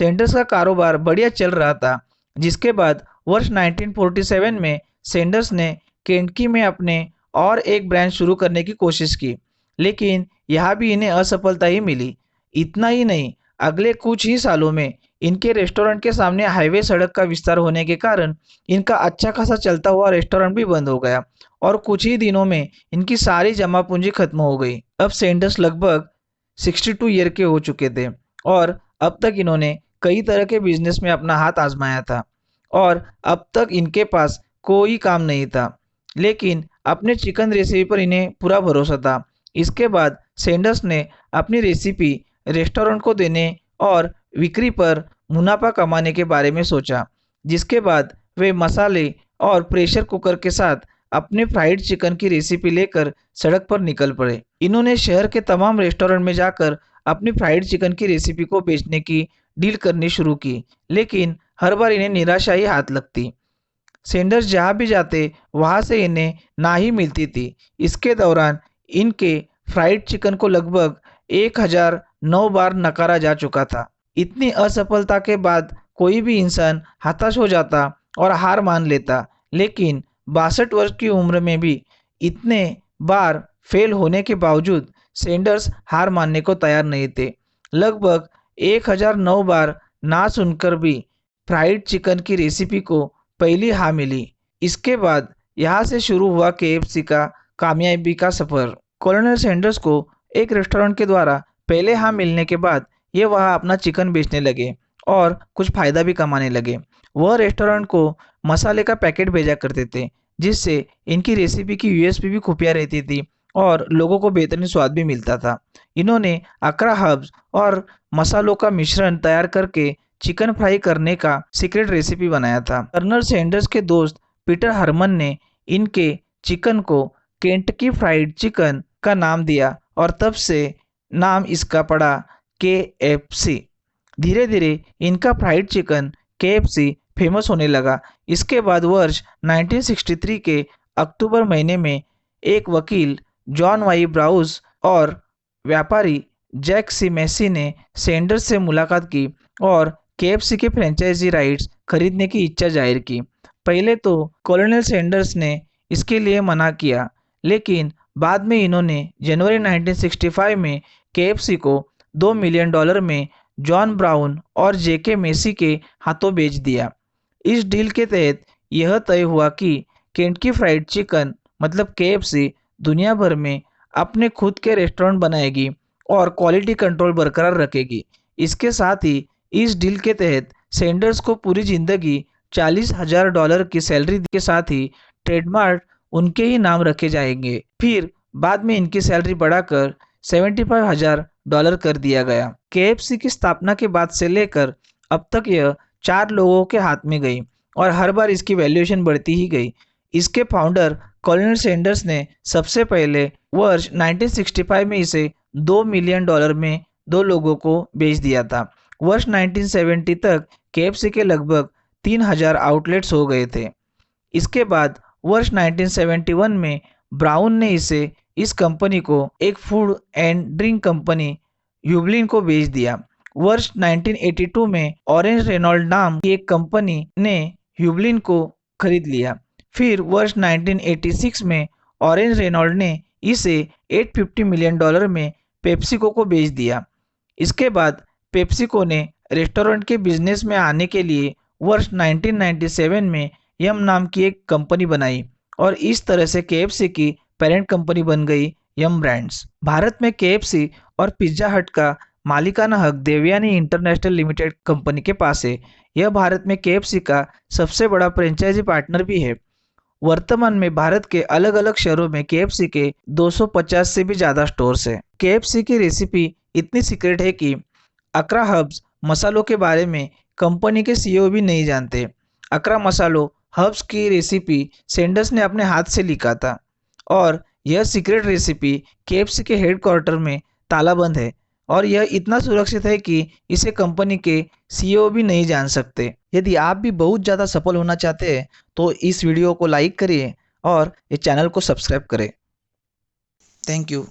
Sanders का कारोबार बढ़िया चल रहा था, जिसके बाद वर्ष 1947 में सैंडर्स ने केंटकी में अपने और एक ब्रांच शुरू करने की कोशिश की, लेकिन यहाँ भी इन्हें असफलता ही मिली। इतना ही नहीं, अगले कुछ ही सालों में इनके रेस्टोरेंट के सामने हाईवे सड़क का विस्तार होने के कारण इनका अच्छा खासा चलता हुआ रेस्टोरेंट भी बंद हो गया और कुछ ही दिनों में इनकी सारी जमा पूंजी खत्म हो गई। अब सैंडर्स लगभग 62 ईयर के हो चुके थे और अब तक इन्होंने कई तरह के बिजनेस में अपना हाथ आजमाया था और अब तक इनके पास कोई काम नहीं था, लेकिन अपने चिकन रेसिपी पर इन्हें पूरा भरोसा था। इसके बाद सैंडर्स ने अपनी रेसिपी रेस्टोरेंट को देने और बिक्री पर मुनाफा कमाने के बारे में सोचा, जिसके बाद वे मसाले और प्रेशर कुकर के साथ अपने फ्राइड चिकन की रेसिपी लेकर सड़क पर निकल पड़े। इन्होंने शहर के तमाम रेस्टोरेंट में जाकर अपनी फ्राइड चिकन की रेसिपी को बेचने की डील करनी शुरू की, लेकिन हर बार इन्हें निराशा ही हाथ लगती। सैंडर्स जहाँ भी जाते वहाँ से इन्हें ना ही मिलती थी। इसके दौरान इनके फ्राइड चिकन को लगभग 1009 बार नकारा जा चुका था। इतनी असफलता के बाद कोई भी इंसान हताश हो जाता और हार मान लेता, लेकिन 62 वर्ष की उम्र में भी इतने बार फेल होने के बावजूद सैंडर्स हार मानने को तैयार नहीं थे। लगभग 1009 बार ना सुनकर भी फ्राइड चिकन की रेसिपी को पहली हाँ मिली। इसके बाद यहाँ से शुरू हुआ केएफसी का कामयाबी का सफर। कॉलोनल सैंडर्स को एक रेस्टोरेंट के द्वारा पहले हाँ मिलने के बाद ये वहाँ अपना चिकन बेचने लगे और कुछ फायदा भी कमाने लगे। वह रेस्टोरेंट को मसाले का पैकेट भेजा करते थे, जिससे इनकी रेसिपी की यूएसपी भी खुफिया रहती थी और लोगों को बेहतरीन स्वाद भी मिलता था। इन्होंने अकरा हर्ब्स और मसालों का मिश्रण तैयार करके चिकन फ्राई करने का सीक्रेट रेसिपी बनाया था। कर्नल सैंडर्स के दोस्त पीटर हरमन ने इनके चिकन को केंटकी फ्राइड चिकन का नाम दिया और तब से नाम इसका पड़ा केएफसी। धीरे धीरे इनका फ्राइड चिकन केएफसी फेमस होने लगा। इसके बाद वर्ष 1963 के अक्टूबर महीने में एक वकील जॉन वाई ब्राउज और व्यापारी जैक सी मैसी ने सैंडर्स से मुलाकात की और केएफसी के फ्रेंचाइजी राइट्स खरीदने की इच्छा जाहिर की। पहले तो कॉलोनल सैंडर्स ने इसके लिए मना किया, लेकिन बाद में इन्होंने जनवरी 1965 में केएफसी को $2 मिलियन में जॉन ब्राउन और जेके मेसी के हाथों बेच दिया। इस डील के तहत यह तय हुआ कि केंटकी फ्राइड चिकन मतलब केएफसी दुनिया भर में अपने खुद के रेस्टोरेंट बनाएगी और क्वालिटी कंट्रोल बरकरार रखेगी। इसके साथ ही इस डील के तहत सैंडर्स को पूरी जिंदगी $40,000 की सैलरी के साथ ही ट्रेडमार्क उनके ही नाम रखे जाएंगे। फिर बाद में इनकी सैलरी बढ़ाकर $75,000 कर दिया गया। केएफसी की स्थापना के बाद से लेकर अब तक यह 4 लोगों के हाथ में गई और हर बार इसकी वैल्यूएशन बढ़ती ही गई। इसके फाउंडर कॉलोनल सैंडर्स ने सबसे पहले वर्ष 1965 में इसे $2 मिलियन में 2 लोगों को बेच दिया था। वर्ष 1970 तक केएफसी के लगभग 3000 आउटलेट्स हो गए थे। इसके बाद वर्ष 1971 में ब्राउन ने इस कंपनी को एक फूड एंड ड्रिंक कंपनी ह्यूबलिन को बेच दिया। वर्ष 1982 में ऑरेंज रेनॉल्ड नाम की एक कंपनी ने ह्यूबलिन को खरीद लिया। फिर वर्ष 1986 में ऑरेंज रेनॉल्ड ने इसे $850 मिलियन में पेप्सिको को बेच दिया। इसके बाद पेप्सिको ने रेस्टोरेंट के बिजनेस में आने के लिए वर्ष 1997 में यम नाम की एक कंपनी बनाई और इस तरह से केएफसी की पेरेंट कंपनी बन गई यम ब्रांड्स। भारत में केएफसी और पिज्जा हट का मालिकाना हक देवयानी इंटरनेशनल लिमिटेड कंपनी के पास है। यह भारत में केएफसी का सबसे बड़ा फ्रेंचाइजी पार्टनर भी है। वर्तमान में भारत के अलग अलग शहरों में केएफसी के 250 से भी ज़्यादा स्टोर्स हैं। केएफसी की रेसिपी इतनी सीक्रेट है कि अकरा हर्ब्स मसालों के बारे में कंपनी के सीईओ भी नहीं जानते। अकरा मसालों हर्ब्स की रेसिपी सैंडर्स ने अपने हाथ से लिखा था और यह सीक्रेट रेसिपी केएफसी के हेडक्वार्टर में तालाबंद है और यह इतना सुरक्षित है कि इसे कंपनी के सीईओ भी नहीं जान सकते। यदि आप भी बहुत ज़्यादा सफल होना चाहते हैं तो इस वीडियो को लाइक करिए और इस चैनल को सब्सक्राइब करें। Thank you.